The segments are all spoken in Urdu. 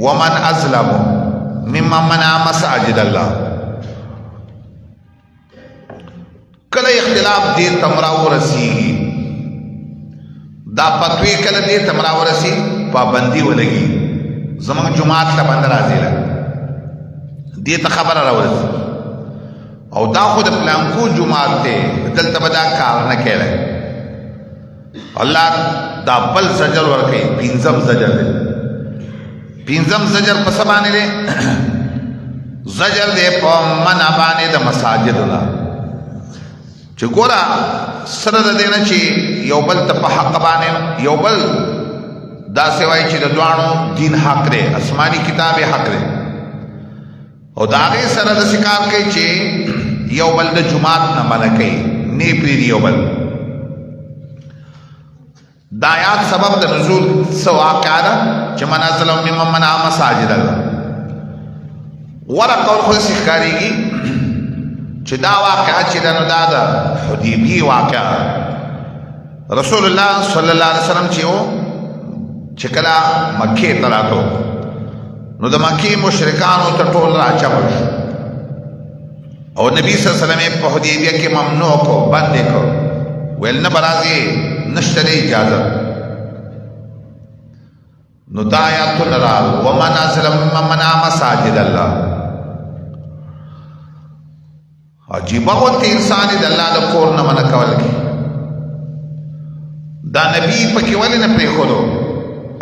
ومن ازلم ممن منع مساجد الله. کله اختلاف دې تمراو رسیږي دا فتوی کله دې تمراو رسی پابندي ولګي زمونږ جماعت ته بند راځي دې ته خبره راوړي او دا خود پلانکو جماعت ته دلته بدا کار نه کړي الله دا بل زجر ورکي پینځم زجر دی پینځم زجر په سبانه دی زجر دی په منع باندې د مساجد الله چې ګورا سره د دینه چې یو بل ته په حق باندې یو بل دا سوای چې د دوانو دین حق لري آسماني کتاب حق لري او دا غي سره د شکار کوي چې یو بل د جماعت نه منع کوي نه پری یو بل دا آیات سبب د نزول سوا کړه چې منازل مم منع مساجد الله ورقه خو شکاريږي چې دا واقعا چې دا نو دا حدیبی واقعا رسول الله صلی الله علیه وسلم چې کله مکه ته راتو نو د مکه مشرکانو ته ټول راچول او نبی صلی الله علیه وسلم په حدیبیه کې ممنوع کو باندې کو ویل نه برازي نشته اجازه نو دا آیات نرال ومن ازلم ممن منع مساجد الله عجیب وخت انسان د الله د کور نه منع کول کی دا نبی پکې ولې نه پرې خورو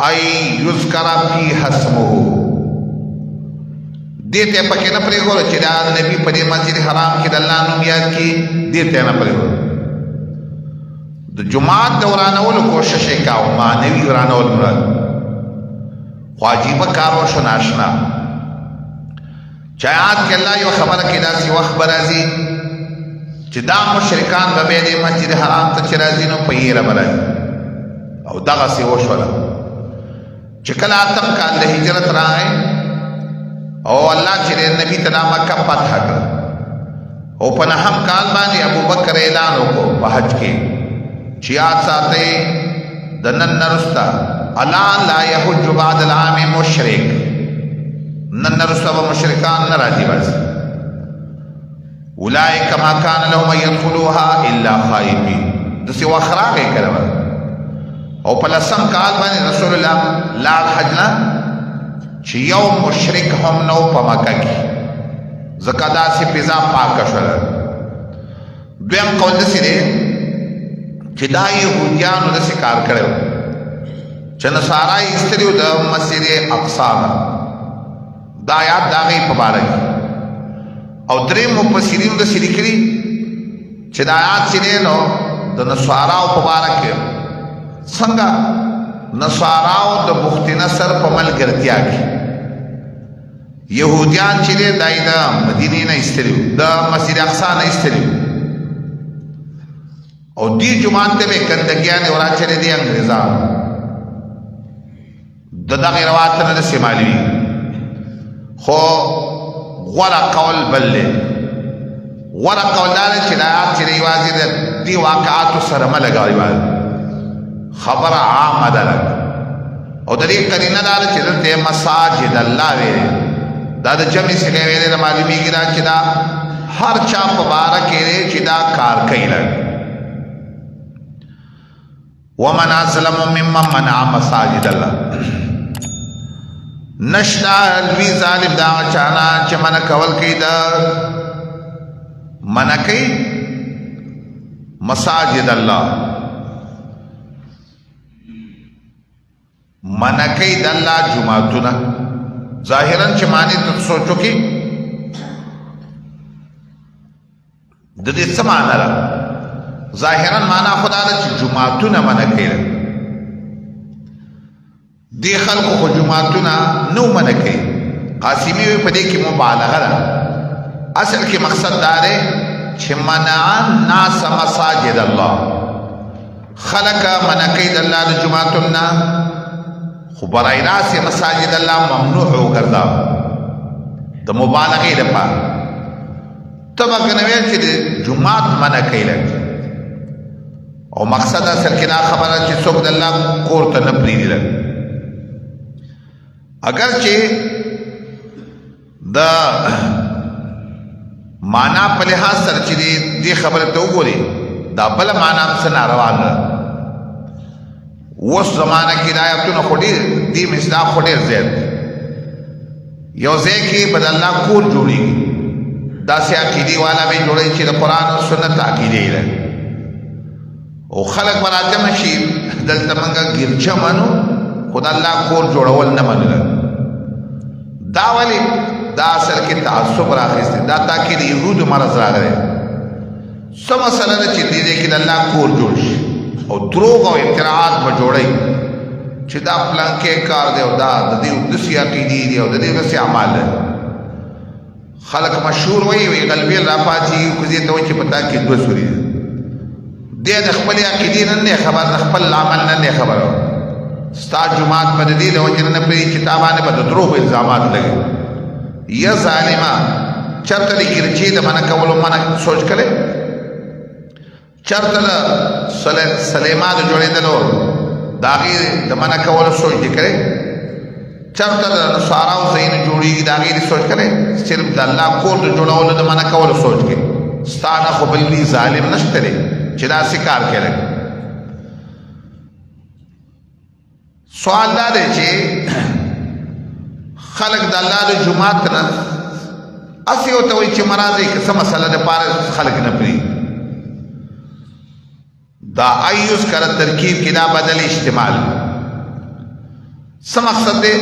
ای یذکر فی حسمه دې ته پکې نه پرې خورو چې دا نبی په دې مسجد حرام کې د الله نوم یاد کی دې ته نه پرې خورو د جمعات دورانولو کوشش وکاو معنوي ورانول مراد واجب کارو شو ناشنا چایات کې الله یو خبره کې دا سی وخت برازي چې دا مشرکان به د مسجد حرام ته چې راځي نو په یې را برازي او دغه سی وشوله چې کله اتم کال د هجرت راغی او الله چې نبی ته مکه فتح کړ او په نهم کال باندې ابوبکر اعلان وکړ په حج کې چې یاد ساتي د نن نرستا الا لا يحج بعد العام مشرک نن نرستا و مشرکان نراجی بس اولئک ما کان لهم يدخلوها الا خائفین دسی واخراغه کړه او په لسم کال باندې رسول الله لا حجنا چې یو مشرک هم نو په مکه کې زکادا سي فضا پاک شول دویم قول دسی دی چې دا يهوديانو د کار کړو چې نصارا یې استریو د مسجد اقصا دا آیات دا غي په باره او درې مفسرین د شریکري چې دا آیات چې نو د نصارا په باره کې څنګه نصارا د بخت نصر په ملګرتیا کې يهوديان چې دای د مدینه نه استریو د مسجد اقصا نه استریو او دی جماعت ته کندګیان او راچره دي انګريزان دغه روایت نه سیمالي خو غره قول بل غره قول دار چې دا چې ریواز دي واقعات سره ملګری خبر عام ده او د دې کرینه دار چې د مساجد الله وی دا د جمع څخه ویل د معلومیږي دا چې دا هر چا په بار کې چې دا کار کوي ومن ظلم ممن منع مساجد الله نشتا الوی ظالم دا چانا چې منع کول کوي دا منع کوي مساجد الله منع کوي د الله جمعتونه ظاهرا چې معنی ته سوچو کې د دې څه معنی ده ظاهرا معنا خدا د جمعتونه منع کړي دی خلکو خو جمعتونه نو منع کړي قاسمی په دې کې مبالغه ده اصل کې مقصد دا دی چې منع الناس مساجد الله خلق منع کړي د الله د جمعتونه خو برای راس مساجد الله ممنوع وګرځا د مبالغه لپاره تبه کنه چې جمعات منع کړي او مقصد اصل کې دا خبره چې څوک د الله کور ته نه پریږدي اگرچه د معنا په لحاظ سره چې دې خبره ته وګوري دا بل معنا هم څه ناروا ده. اوس زمانه کې د آیاتونو خو ډېر دې مصداق خو ډېر زیات یو ځای کې به د الله کور جوړېږي داسې عقیدې والا به جوړوي چې د قرآن او سنت عقیدې ده او خلک به راجمع شي دلته موږ ګرچه منو خو د الله کور جوړول نه منله. دا ولې دا اصل کې تعصب راخیستی دا تاکې د یهودو مرض راغلی څه مسله ده چې دې کې د الله کور جوړ شي او دروغ او افتراعات به جوړوي چې دا پلانکې کار دی او دا د دې داسې عقیدې دي او د دې داسې اعمال دی. خلک مشهور وایي غلبیل راپاڅي کوزې ته وایي چې په تا کې دوه سوري دي دی د خپلې عقیدې نه خبر د خپل عمل نه خبره ستا جماعت په دې د وجه نه پرېږدي چې تا باندې به د دروغ الزامات لګي. یا ظالمه چرته د ګرچې د منع کولو منع سوچ کړې چرته د سلیمان د جوړېدلو د هغې د منع کولو سوچ دې کړې چرته د نصاراو ځایونه جوړېږي د هغې دې سوچ کړې صرف د الله کور د جوړولو د منع کولو سوچ کې ستا نه خو بل بي ظالم نشته دی چې داسې کار کوي. سوال دا دی چې خلق د الله د جماعت نه اسی ورته وایي چې مرازې که څه مسله د پاره خلق نه پرېږدي دا ایوس کله ترکیب کې دا بدل استعمال څه مقصد دی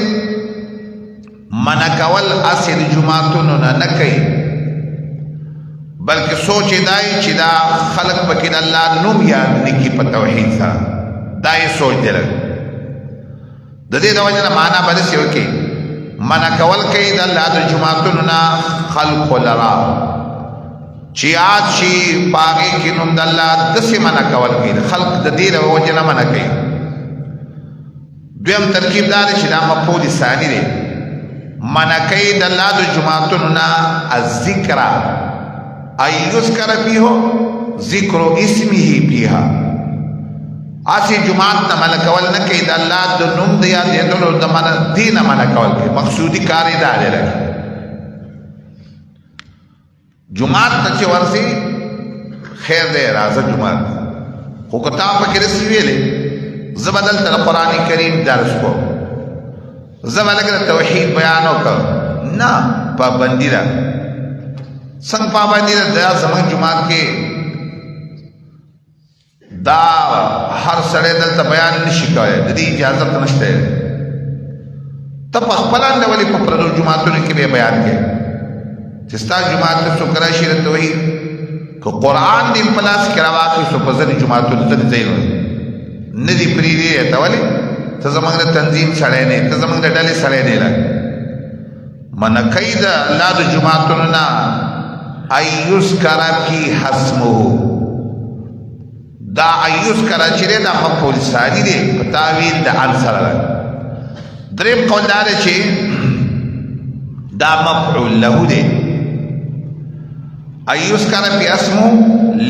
منع کول اسی د جماعتونو نه کوي بلکې سوچ دای چې دا خلق پکې د الله نوم یاد نه کی په توحید سره دا یې سوچ دی د دې د وجه نه معنا بل څه وکي منع کول کوي د الله د جماعتونو نه خلق لرا چې یاد شي پاګې کې نوم د الله دسې منع کول کوي خلق د دې د وجه نه منع کوي. دویم ترکیب دا دی چې دا مفعول ثانی دی منع کوي د الله د جماعتونو نه الذکر ایذکر فیه ذکر اسمه فیها آسی جماعت نه منع کول نه کوي د الله د نوم د یادېدلو د منع دین منع کول کوي مقصودی کار یې دا دی جماعت ته چې ورسي خیر دی راځه جماعت خو که تا پکې رسي ویلې زه به دلته د قرآن کریم درس کوم زه به لږ د توحید بیان وکړم نه پابندي ده څنګه پابندي ده دا زموږ جماعت کې دا هر سړی دلته بیان نشي کولی د دې اجازت نشته ته په خپله نه ولې په پردو جماعتونو کې به بیان کوې چې ستا جماعت ته څوک راشي د توحید که قرآن دې په لاس کې راواخیستو په ځینې جماعتونو ځینې ځایونو نه دي پرېږدي ته ولې ته زموږ د تنظیم سړی نه ته زموږ د ډلې سړی نه منع کوي د الله د جماعتونو نه ایذکر فیه اسمه دا ایذکر چې دی دا مفعول ثانی دی په تاویل د ان سره دریم قول دا دی چې دا مفعول له دی ایذکر فیه اسمه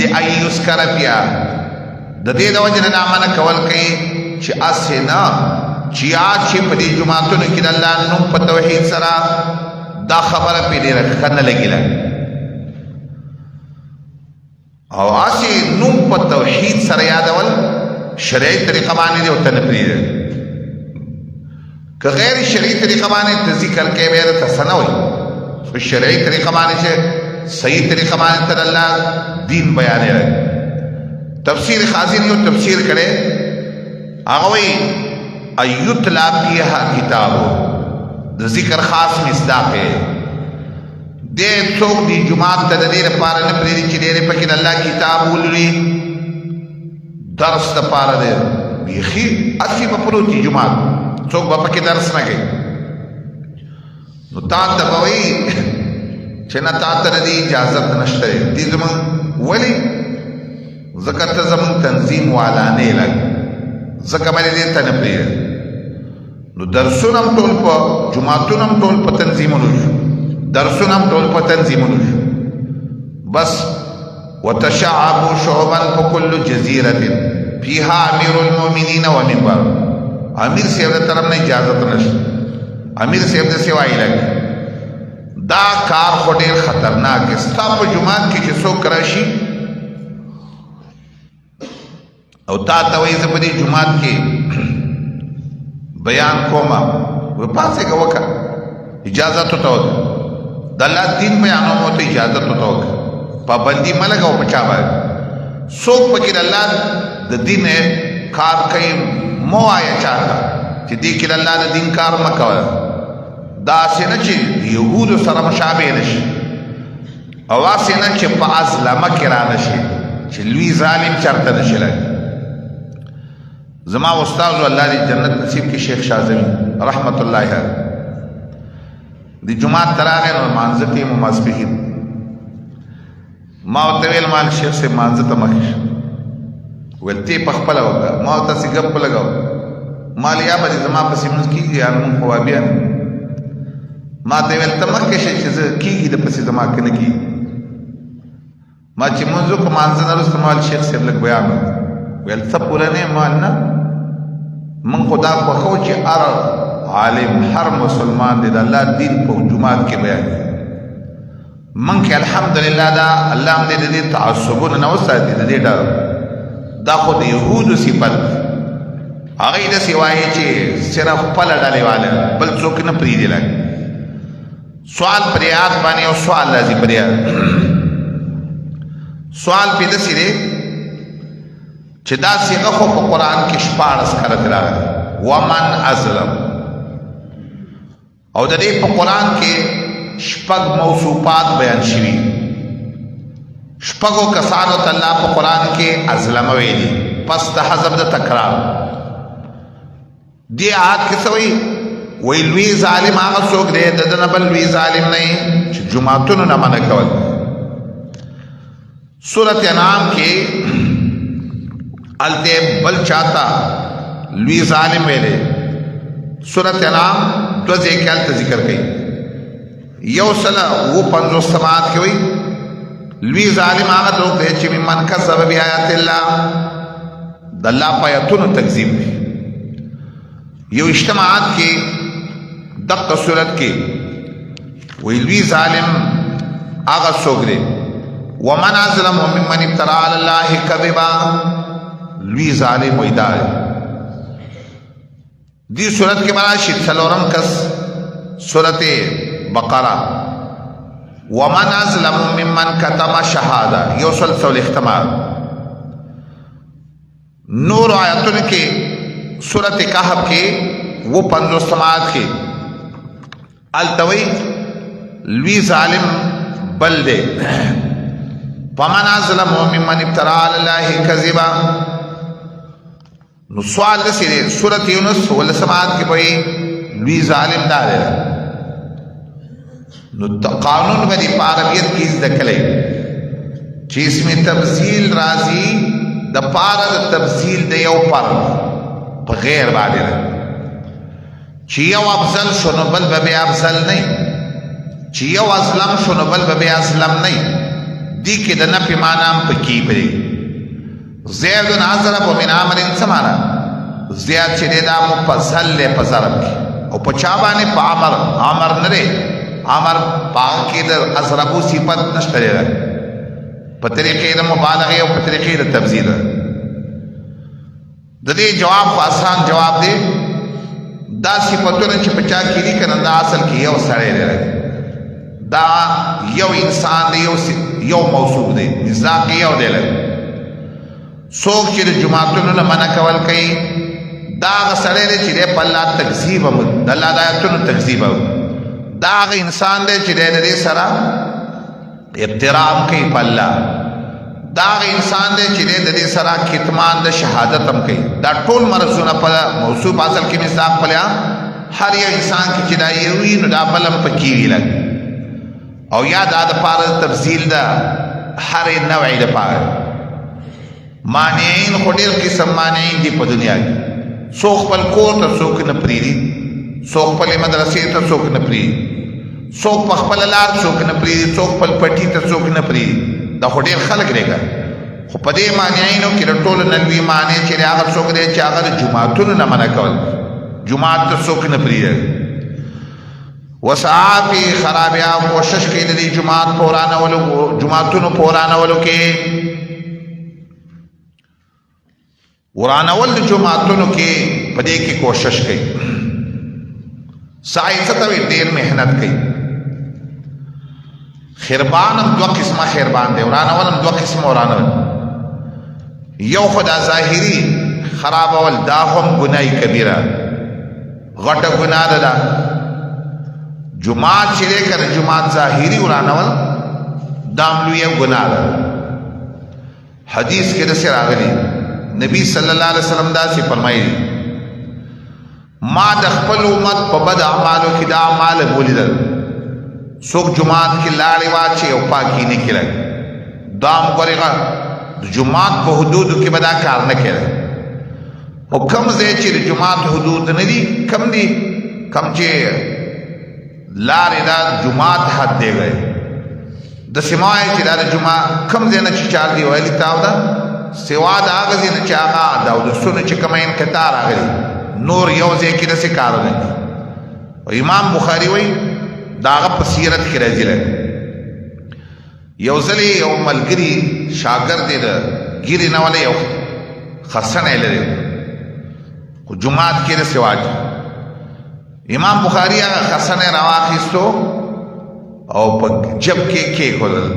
لایذکر فیه د دې د وجه نه منع کول کوي چې اسې نه چې یاد شي په دې جماعتونو کې د الله نوم په توحید سره دا خبره پې ډېره ښه نه لګېده او اسی نوم په توحید سره یادول شرعي طریقه باندې دی او ته نه پرېږده که غیر شرعي طریقه باندې ته ذکر کوې بیا درته څه نه وایي خو شرعي طریقه باندې چې صحیح طریقه باندې ته د الله دین بیانوي تفسیر خازن یو تفسیر کړي هغه وایي ایتلا فیها کتابو د ذکر خاص مصداق دی دې څوک دی جماعت ته د دې لپاره نه پرېږدي چې ډېرې پکې د الله کتاب ولولي درس دپاره دی بیخي هسې به پروت وي جماعت څوک به پکې درس نه کوي نو تا ته به وایي چې نه تا ته د دې اجازت نشته دی دې زموږ ولې ځکه ته زموږ تنظیم والا نه یې لږ ځکه مې دې ته نه پرېږده نو درسونه هم ټول په جماعتونه هم ټول په تنظیمونو شو درسونه هم ټول په تنظیمونو شو بس وتشعبوا شعبا فكل جزيرة فيها امير المؤمنين ومنبر امیر صاحب ته طرف نه اجازه نشته امیر صاحب داسې وایي لږ دا کار خو ډېر خطرناک دی. ستا په جومات کې چې څوک راشي او تا ته وایي زه په دې جومات کې بیان کوم، پاڅېږه وکړه، اجازت ورته وکړه، د الله دین بیانوم ورته اجازت ورته وکړه، پابندي مه لګوه په چا باندې. څوک پکې د الله د دین کار کوي مه وایه چا ته چې دې کې د الله د دین کار مه کوه. داسې نه چې یهودو سره مشابه نه شي او هسې نه چې په ازلمه کې را نه شي چې لوی ظالم چرته نه شي لګي. زما استاد الله دې جنت نصیب کې شیخ شازمی رحمت الله علیه د جمعات تراغه نو مانځ کې ماسپخین ما ورته ویل مال شیخ سے مانځ ته مخ ولته په خپل وکړه ما ته څنګه په لګاو مال یا به زما په سیمنس کېږي ان مون خو بیا ما ته ویل ته مخ کې شي چې کېږي د پسې زما کې نه کېږي. ما چې مونږ په مانځ نه رسته مال شیخ سے لګ بیان ویل څه پوره نه مال نه من خدا په خو چې ار عالم هر مسلمان دې د الله دین په جمعات کې بیان من کې الحمدلله دا الله دې دې تعصبونه نه وساتي دې دا خو د يهودو صفات هغه دې سوای چې صرف په لړلې والے بل څوک نه پری دی لګ سوال پریاد باندې او سوال لازم پریاد سوال پیدا سره چې دا څنګه خو په قران کې شپارس کرت راغلی ومن ازلم او د دې په قران کې شپږ موصوفات بیان شوي شپږو کسانو ته الله په قران کې ازلم ویلي پس د حذف د تکرار دی آیات کې څه وی لوی ظالم هغه څوک دی د نه بل لوی ظالم نه چې جمعتونو نه منع کول. سورۃ انعام کې الته بل چاہتا لوی ظالم ویلے سورۃ انعام دو ذکر ذکر کئی یو سلا وہ 50 سماعت کی ہوئی لوی ظالم آغا لوگ دے چی من کذب بیآیات اللہ دا اللہ پایتون تکذیب دی. یو اجتماعات کی دقت صورت کی وی لوی ظالم آغا سوگ دے ومن ازلم ممن ابترا علی اللہ کذبا لوی ظالم ویدار دی صورت کے براشد سلورم کس صورت بقرہ ومن ازلم ممن کتم شہادہ یو سلسل اختمال. نور آیتن کے صورت کہف کے وہ 50 سماعت کے التوی لوی ظالم بل دے فمن ازلم ممن ابترا علی اللہ کذبا. نو سوال دسی دے سورت یونس ولا سماعت کی پئی لوی ظالم دا دے نو قانون بدی پاربیت کی ذکلے چی اس میں تفصیل رازی دا پارد تفصیل دے یو پر غیر بادی رہا چی یو افضل شنو بل ببی افضل نہیں چی یو ازلم شنو بل ببی ازلم نہیں دی که دا نفی مانام پکی پری زید ناظرب و من عمر سمانا زید چی دا مپزل لے پزرب کی او پچابانی پا عمر نرے عمر پاکی در ازربو صفت نشتری رہا پا طریقی دا مبالغی او پا طریقی دا تبزیر رہا. دا دی جواب آسان جواب دے دا صفتون چی پچا کی دی کنن دا اصل کی یو سڑے رہا دا یو انسان دے یو موصوف دے مزاق یو دے لگ سوک چی دا جماعتون نا منع کول کئی دا آغا سڑے دے چی دے پا اللہ تکذیب ہم دا اللہ دایتون تکذیب ہم دا آغا انسان دے چی دے دے سرا ابترام کئی پا اللہ دا آغا انسان دے چی دے سرا کتمان دا شہادت ہم کئی دا ٹول مرزون پا موصوف اصل کی مزاق پلیا ہر یو انسان کی چی دا یوی نو دا بلم پا کیوی لگ او یا دا دا پارا تفصیل دا ہر نوعی دا پارا مانعین خودیر قسم مانعین دی پا دنیا کی سوک پل کور تا سوک نپری دی سوک پل مدرسی تا سوک نپری دی سوک پخ پل لار سوک نپری دی سوک پل پٹی تا سوک نپری دی دا خودیر خلق رے گا خو پا دے مانعینو کی رٹول نلوی معنی چیرے آغا سوک دے چی آغا دا جماعتون نمانا کول جماعت تا سوک نپری دی وسعا فی خرابیا کوشش کوي د دې جماعت پورانولو جماعتونو پورانولو کې ورانول د جماعتونو کې په دې کې کوشش کوي سعی ستوي ډېر مهنت کوي خربان هم دوه قسمه خربان دی ورانول هم دوه قسمه ورانول یو خدا ظاهری خرابول دا هم ګناه کبیره غټه ګناه ده جماعت چې لري جماعت ظاهری ورانول دام لوی ګناه ده حدیث کې د سره راغلي نبی صلی الله علیه وسلم دا سی فرمایي ما د خپل امت په بد اعمالو کې دا اعمال ولیدل څوک جماعت کې لاړې واچي او پاکي نه کړي دام غوړېغه د جماعت په حدودو کې به دا کار نه کړي او کوم ځای چې د جماعت حدود نه دي کم دي کم چې لارې دا جماعت حد دی گئے د سماعي چې دا د جماعت کم ځای نه چې چار دی ویلي تاو دا سوا دا هغه ځای نه چې هغه دا د سنو چې کومه انقطاع راغلي نور یو ځای کې داسې کار نه امام بخاري وایي دا هغه په سیرت کې راځي یو ځلې یو ملګري شاګرد دی د ګیرې نه ولی یو خسنی لري خو جماعت کې داسې واجب امام بخاري هغه خسنی راواخیستو او په جب کې کېښودل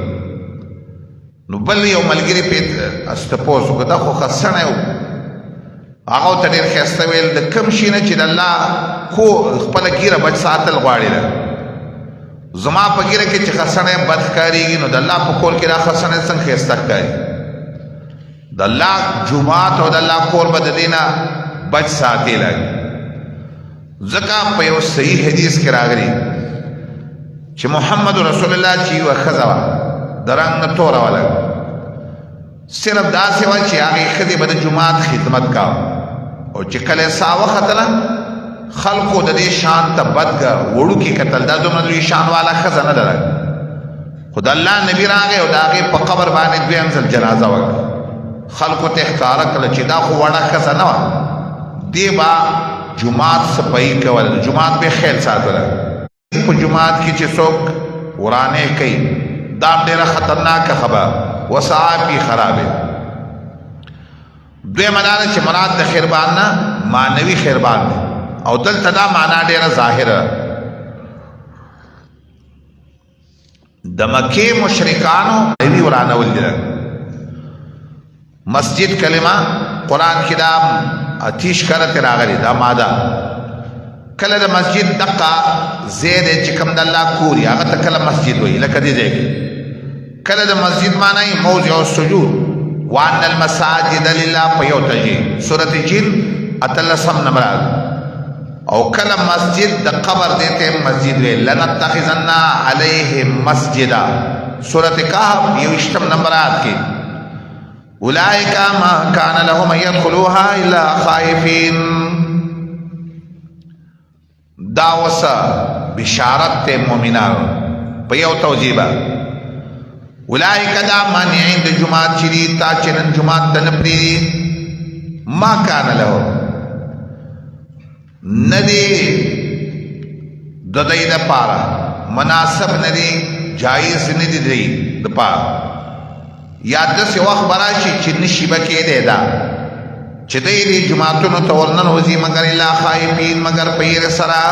نو بل یو ملګري پې استپوز وکړه دا خو خسنی و هغه ته ډېر ښایسته ویل د کوم شي نه چې د الله خو خپله ګیره بچ ساتل غواړي زما په ګیره کې چې خسنه بد ښکارېږي نو د الله په کور کې دا خسنه څنګه ښایسته ښکاري د الله جومات او د الله کور به د دې نه بچ ساتي لګي ځکه په یو صحیح حدیث کې راغلي چې محمد رسول الله چې یوه ښځه وه د رنګ نه توره وه صرف داسې وه چې هغې ښځې به د جومات خدمت کاوه او چې کله یې ساه وختله خلقو د دې شان ته بدګه وړوکي کتل دا دومره لوی شان والا ښځه نه ده خو د الله نبي راغی او د هغې په قبر باندې دویم ځل جنازه وکړه خلقو ته ښکاره کړه چې دا خو وړه ښځه نه وه دې به جومات صفایي کوله جومات به خیل ساتله په جومات کې چې څوک ورانې کوي دا ډېره خطرناکه خبره وسعا فی خرابه دویمه دا ده چې مراد د خربان نه معنوي خربان دی او دلته دا معنا ډیره ظاهره د مکې مشرکانو ایوی ورانول دي مسجد کلمه قران کې دا آتیش کرته راغلي دا ماده کله د مسجد دقه زید چې کوم د الله کوري هغه ته کله مسجد وي لکه دې ځای کله د مسجد معنی موضع السجود وان المساجد لله فيوتجي سوره جن اتلسم نمبر او کله مسجد د قبر دیتے مسجد وی لنتخذن علیه مسجدا سورۃ کہف 28 نمبر آیت کی اولئک ما کان لهم يدخلوها الا خائفین داوسا بشارت ته مومنان په یو توجیبه اولئک دا مانعین د جماعت چری تا چنن جماعت تنپری ما کان لهم ندی د دې د پاره مناسب ندی جایز ندی دی د پاره یا د څه وخت براشي چې نشي بکې دی دا چې دې جماعتونو ته ورنن وځي مگر الا خائفین مگر پیر سرا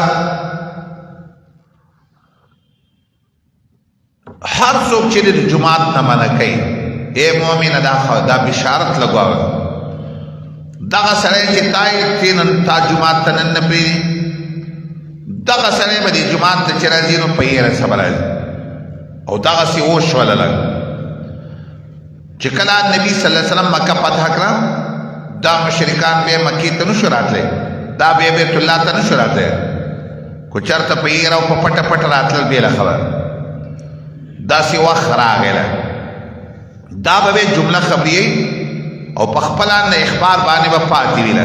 هر څوک چې د جماعت نه منع کوي اے مؤمن دا بشارت لګاوه دغه سره چې تای تین تا جماعت ته نن پری دغه سره به د جماعت ته چې راځي نو په یې صبر او دغه سی او شو لاله چې کله نبی صلی الله علیه وسلم مکه فتح کړه دا مشرکان به مکی ته نشو راتله دا به بیت الله ته نشو راتله کو چرته په یې راو په پټ پټ راتل به خبر دا سی وخت راغله دا به جمله خبریه او پخپلان نه اخبار باندې به پاتې ویل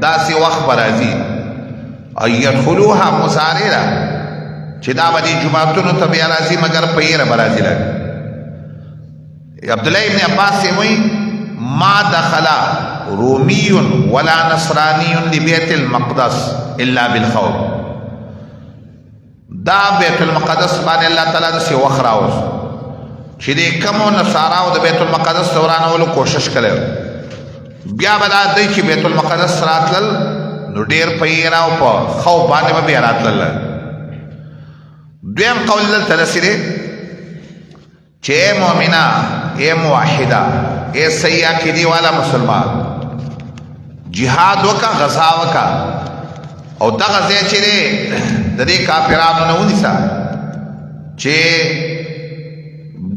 دا سی وخت برازي ايدخلوها مساررا چې دا باندې جمعهتونو ته بیا راځي مگر پیر برازي لګ عبد الله ابن عباس وی ما دخل رومي ولا نصراني لبيت المقدس الا بالخوف دا بیت المقدس باندې الله تعالی د سی وخت راوست چې د کمو نصاراو د بیت المقدس ورانولو کوشش کړي بیا به دا دی چې بیت المقدس راتلل نو ډېر په راو په خو باندې به بیا راتلل دویم قول دلته داسې دی چې اے مؤمنه اے موحده اے صحیح عقیدې والا مسلمان جهاد وکا غزا وکا او دغه ځای چې دی د دې کافرانو نه ونیسه چې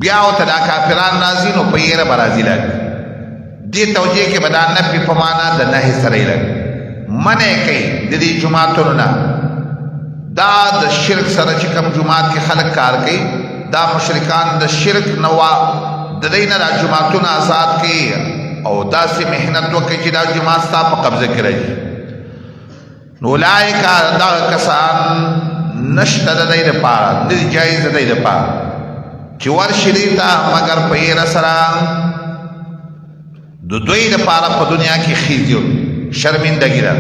بیا ورته دا کافران راځي نو په یېره به راځي لږ دې توجیه کې به دا نفي په معنا د نهي سره یې لږ منع کوي د دې جوماتونو نه دا د شرک سره چې کوم جومات کې خلک کار کوي دا مشرکان د شرک نوا د دې نه دا جوماتونه آزاد کړي او داسې محنت وکړي چې دا جومات ستا په قبضه کې راځي نو اولئک دغه کسان نشته د دې دپاره نه دي جایز د دې دپاره چې ورشي دې ته مګر په یېره سره د دوی دپاره په دنیا کې خزي شرمندګي ده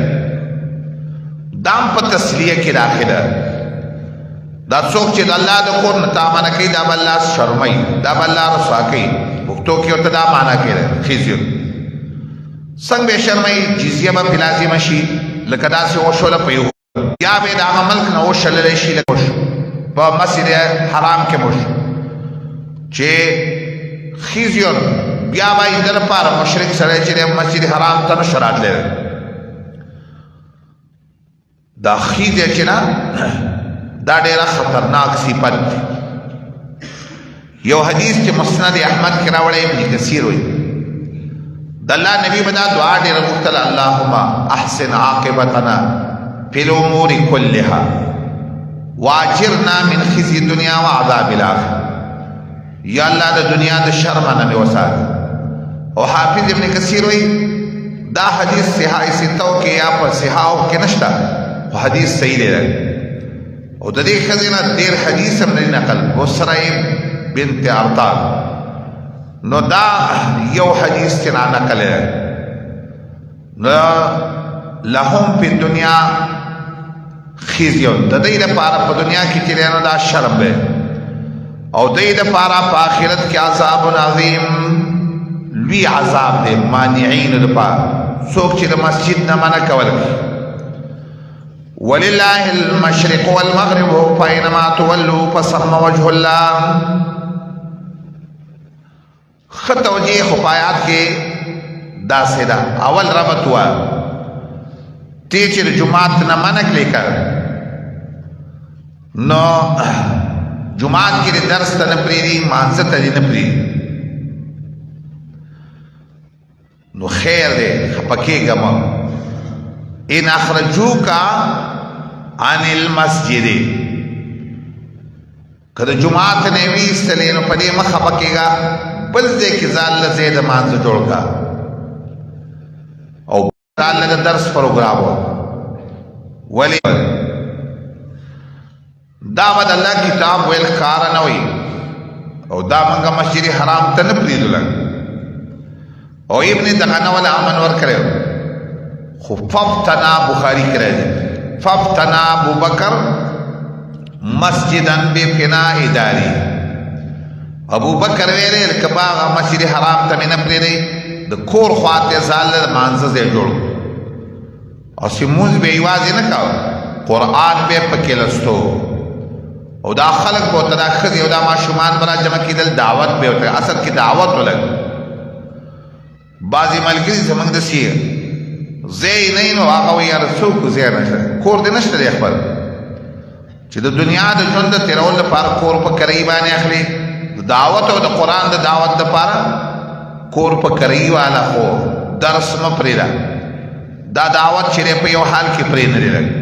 دام په تسلیه کې داخله دا څوک چې د الله د کور نه تامنه کوي دا به الله شرموي دا به الله رسوا کوي پښتو کې ورته دا معنا کوي خزي څنګه به شرموي جزیه به لازمه شي لکه داسې وشوله په یو یا به د هغه ملک نه وشللی شي لکه په مسجد حرام کې مو چې خزیون بیا به یې د لپاره مشرک سړی چې د مسجد حرام ته نشي راتلی دا خیزه چې نه دا ډیره خطرناک صفت یو حدیث چې مسند احمد کې راوړی ابن کثیر وایي د الله نبی به دا دعا ډیره غوښتل اللهم احسن عاقبتنا فی الامور کلها واجرنا من خزي الدنيا وعذاب الاخره یا الله د دنیا د شر نه مې وسات او حافظ ابن کثیر وایي دا حدیث صحاح ستو کې یا په صحاح کې نشته حدیث صحیح دی او د دې ښځې نه ډېر حدیث هم نه نقل بصرې بنت ارطال نو دا یو حدیث چې را نقل نو لهم په دنیا خزیون د دې لپاره په دنیا کې چې نه دا شرم دی او د دې لپاره په آخرت کې عذاب عظیم لوی عذاب دی مانعین لپاره څوک چې د مسجد نه منع کول ولله المشرق والمغرب فاينما تولوا فثم وجه الله خط توجیه خپایات کې دا سیدا اول ربط ہوا تیچر جماعت نہ منع لیکر نو جماعت کې درس ته نه پریری مانځه ته نه پری نو خیر دې خپکه غم ان اخرجوکا عن المسجد کله جمعات نه ویستلې نو په دې مخه پکېګا بل دې کې ځان له زید مانځ جوړ کا او ځان له درس پروګرام ولی دا ود الله کتاب ویل کار نه وي او دا منګه مسجد حرام ته نه پریدل او ابن دغه ولا امن ور کړو خو ففتنا بخاری کړی ففتنا ابو بکر مسجدن بفناء داری ابو بکر ویل کباغ مسجد حرام ته نه پریدي د کور خواته زال مانځه زې جوړ او سیموز به ایواز نه کاو قران به پکې لستو او دا خلق به تدا خزي او دا ماشومان برا جمع کیدل دعوت به وته اصل کې دعوت ولګ بعضی ملګری زمنګ د سی زی نه نو هغه وی ارڅوک زی نه کور دې نشته دی خپل چې د دنیا د ژوند تیرول لپاره کور په کرای باندې اخلي د دعوت او د قران د دعوت لپاره کور په کرای والا خو درس م پریدا دا دعوت چې په یو حال کې پرې نه لري